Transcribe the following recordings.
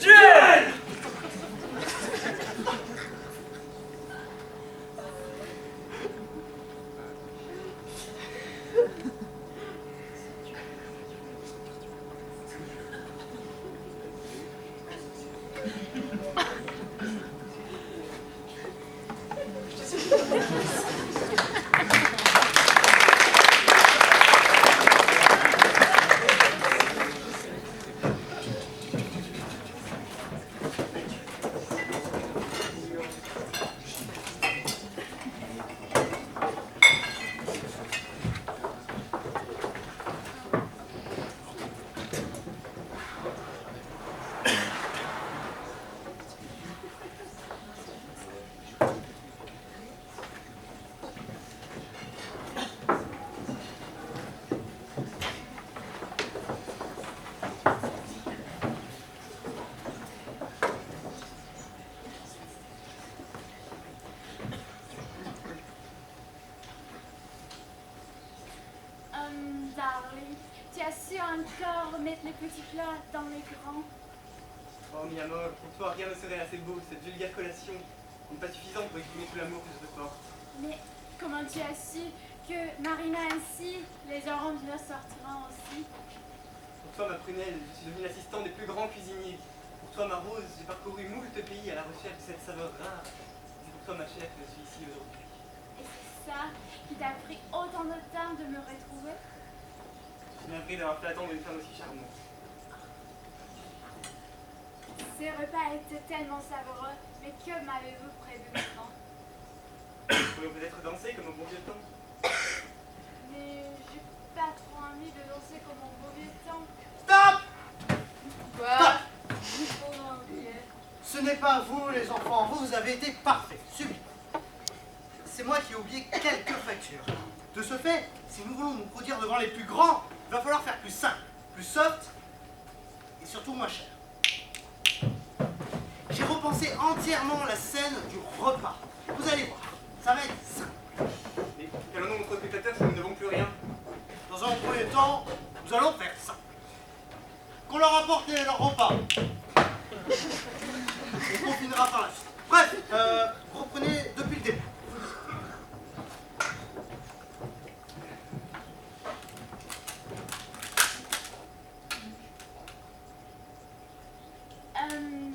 Duel! Darling, tu as su encore mettre les petits plats dans les grands. Oh, mi amor, pour toi, rien ne serait assez beau. Cette vulgaire collation n'est pas suffisante pour exprimer tout l'amour que je te porte. Mais comment tu as su que Marina ainsi, les oranges ne sortiront aussi? Pour toi, ma prunelle, je suis devenue l'assistant des plus grands cuisiniers. Pour toi, ma rose, j'ai parcouru moult pays à la recherche de cette saveur rare. C'est pour toi, ma chère, que je suis ici aujourd'hui. Et c'est ça qui t'a pris autant de temps de me retrouver? Je suis navrée d'avoir fait attendre une femme aussi charmante. Ce repas était tellement savoureux, mais que m'avez-vous prévu maintenant? Nous pourrions peut-être danser comme au bon vieux temps. Mais j'ai pas trop envie de danser comme au beau vieux temps. Stop! Quoi? Stop! Oh mon Dieu. Ce n'est pas vous, les enfants. Vous avez été parfaits, sublimes. C'est moi qui ai oublié quelques factures. De ce fait, si nous voulons nous produire devant les plus grands, il va falloir faire plus simple, plus soft et surtout moins cher. J'ai repensé entièrement la scène du repas. Vous allez voir, ça va être simple. Mais qu'allons-nous montrer aux spectateurs si nous n'avons plus rien? Dans un premier temps, nous allons faire ça. Qu'on leur apporte leur repas. Et qu'on finira par la suite. Bref, reprenez depuis le début.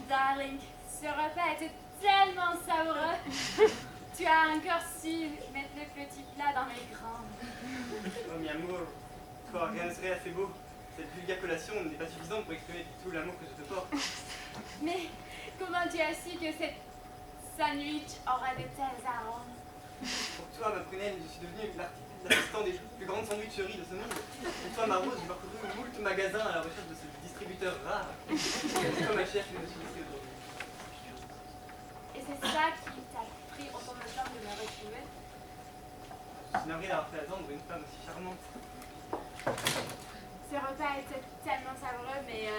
Darling, ce repas était tellement savoureux. Tu as encore su mettre les petits plats dans les grands. Oh, mi amour, toi, rien ne serait assez beau. Cette vulgaire collation n'est pas suffisante pour exprimer tout l'amour que je te porte. Mais comment tu as su que cette sandwich aura de tels arômes? Pour toi, ma prunelle, je suis devenu l'assistant des plus grandes sandwicheries de ce monde. Pour toi, ma rose, j'ai parcouru moult magasins à la recherche de ce distributeur rare. C'est toi, ma chère, que je suis ici aujourd'hui. Et c'est ça qui t'a pris autant de temps de me retrouver? Je suis navrée d'avoir fait attendre une femme aussi charmante. Ce repas était tellement savoureux, mais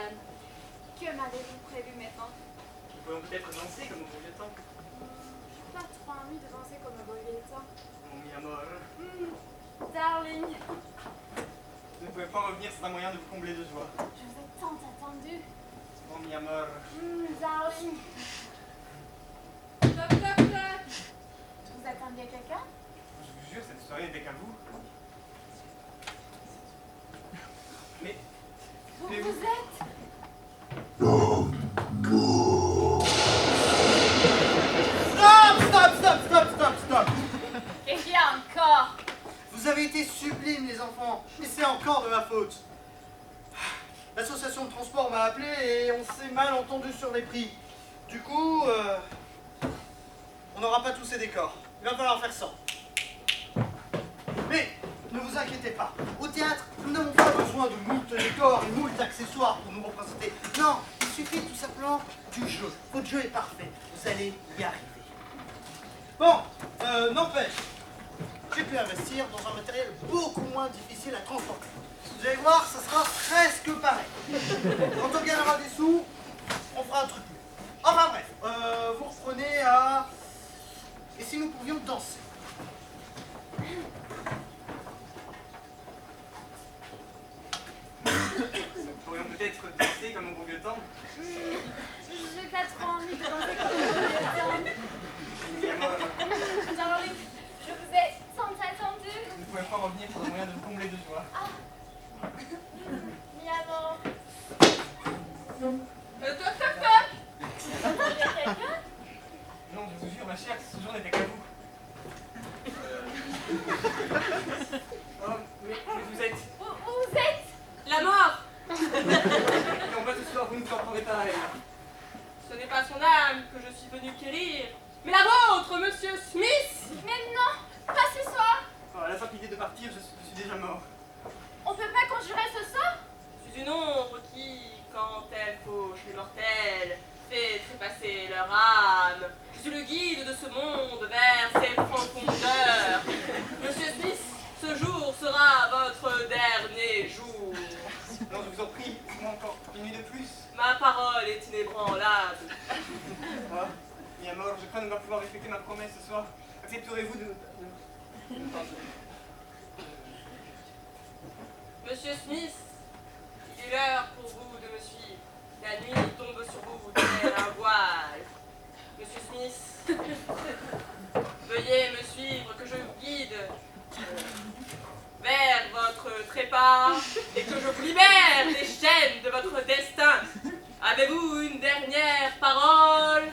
que m'avez-vous prévu maintenant? Nous pourrions peut-être danser comme au bon vieux temps. J'ai pas trop envie de danser comme un beau vieux temps. Mon mi amor. Darling, Vous ne pouvez pas revenir sans un moyen de vous combler de joie. je vous ai tant attendu. Mon mi amor. Darling. Toc, toc, toc. Vous attendiez quelqu'un? Je vous jure, cette soirée n'était qu'à vous. Mais Vous êtes? Stop! Qu'est-ce qu'il y a encore? Vous avez été sublimes, les enfants, et c'est encore de ma faute. L'association de transport m'a appelé et on s'est mal entendu sur les prix. Du coup, on n'aura pas tous ces décors. Il va falloir faire ça. Mais ne vous inquiétez pas. Au théâtre, nous n'avons pas besoin de moult décors et moult accessoires pour nous représenter. Non, il suffit tout simplement du jeu. Votre jeu est parfait. Vous allez y arriver. Bon, n'empêche, j'ai pu investir dans un matériel beaucoup moins difficile à transporter. Vous allez voir, ça sera presque pareil. Quand on gagnera des sous, on fera un truc mieux. Enfin bref, vous reprenez à... Et si nous pouvions danser? nous pourrions peut-être peut-être danser comme au bon vieux temps. J'ai pas trop envie de danser comme le Darling, je vous ai tant attendu. Vous ne pouvez pas revenir pour le moyen de vous combler de joie. Ah. Mi amor. Toc toc toc. Il y a quelqu'un? Non, je vous jure, ma chère, ce jour n'était qu'à vous. Oh, mais vous êtes... Vous êtes? La mort. Non, pas ce soir, vous ne vous en prendrez pas à elle. Ce n'est pas son âme que je suis venu quérir, mais la vôtre, monsieur Smith. Mais non, pas ce soir. Oh, à la simple idée de partir, je suis déjà mort. On peut pas conjurer ce sort? Je suis une ombre qui, quand elle fauche les mortels, fait trépasser leur âme. Je suis le guide de ce monde vers ses profondeurs. Monsieur Smith, ce jour sera votre dernier jour. Non, je vous en prie, moi encore une nuit de plus. Ma parole est inébranlable. Ah, il est mort, je crains de ne pas pouvoir respecter ma promesse ce soir. Accepterez-vous de... Monsieur Smith, il est l'heure pour vous de me suivre. La nuit tombe sur vous tel un voile. Monsieur Smith, veuillez me suivre, que je vous guide vers votre trépas et que je vous libère des chaînes de votre destin. Avez-vous une dernière parole?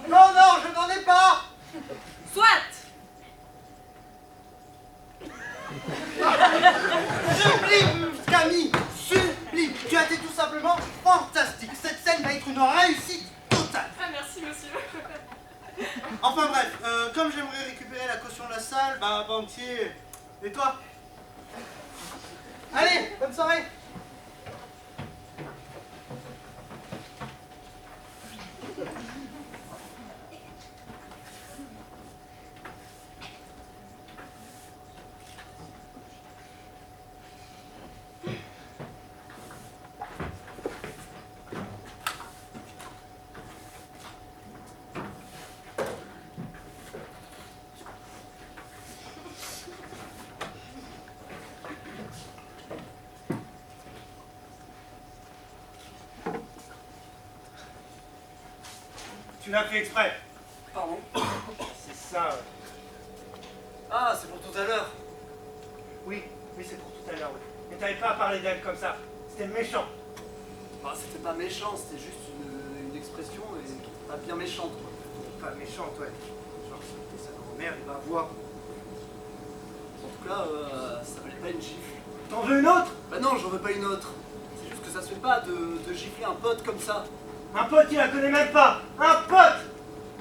Non, non, je n'en ai pas. Soit! Sublime, Camille, sublime. Tu as été tout simplement fantastique. Cette scène va être une réussite totale. Ah, merci, monsieur. Enfin bref, comme j'aimerais récupérer la caution de la salle, bah banquier, et toi? Allez, bonne soirée. Tu l'as fait exprès. Pardon? C'est ça. Ah, c'est pour tout à l'heure. Oui, c'est pour tout à l'heure, oui. Mais t'avais pas à parler d'elle comme ça. C'était méchant. Bah, c'était pas méchant, c'était juste une expression et pas bien méchante, quoi. Pas méchante, ouais. Genre, c'était sa grand-mère, il va voir. En tout cas, ça valait pas une gifle. T'en veux une autre? Bah non, j'en veux pas une autre. C'est juste que ça se fait pas de gifler un pote comme ça. Un pote qui la connaît même pas. Un pote.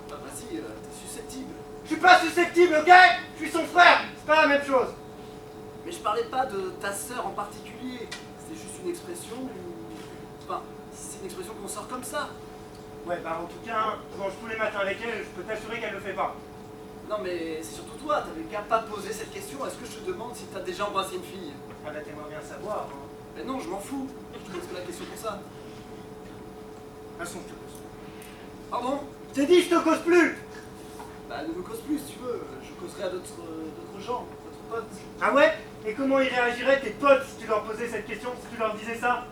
Bah vas-y, t'es susceptible. Je suis pas susceptible, ok? Je suis son frère. C'est pas la même chose. Mais je parlais pas de ta sœur en particulier. C'est juste une expression Enfin, c'est une expression qu'on sort comme ça. Ouais, bah en tout cas, je mange tous les matins avec elle, je peux t'assurer qu'elle le fait pas. Non mais c'est surtout toi, t'avais qu'à pas poser cette question. Est-ce que je te demande si t'as déjà embrassé une fille? Ah bah t'aimerais bien savoir, hein. Mais non, je m'en fous. Je te pose pas la question pour ça. Façon, je te cause. Pardon? Je t'ai dit, je te cause plus. Bah ne me cause plus si tu veux. Je causerai à d'autres gens, d'autres potes. Ah ouais? Et comment ils réagiraient tes potes si tu leur posais cette question, si tu leur disais ça?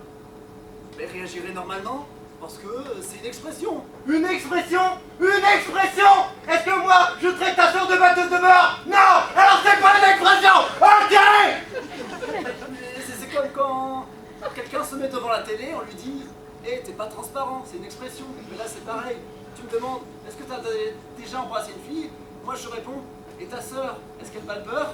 Mais réagirait normalement, parce que c'est une expression. Une expression? Une expression? Est-ce que moi, je traite ta soeur de batteuse de mort? Non! Alors c'est pas une expression! Ok! Mais c'est comme quand quelqu'un se met devant la télé, on lui dit hé, t'es pas transparent, c'est une expression. Mais là c'est pareil. Tu me demandes, est-ce que t'as déjà embrassé une fille? Moi je réponds, et ta sœur, est-ce qu'elle bat le beurre?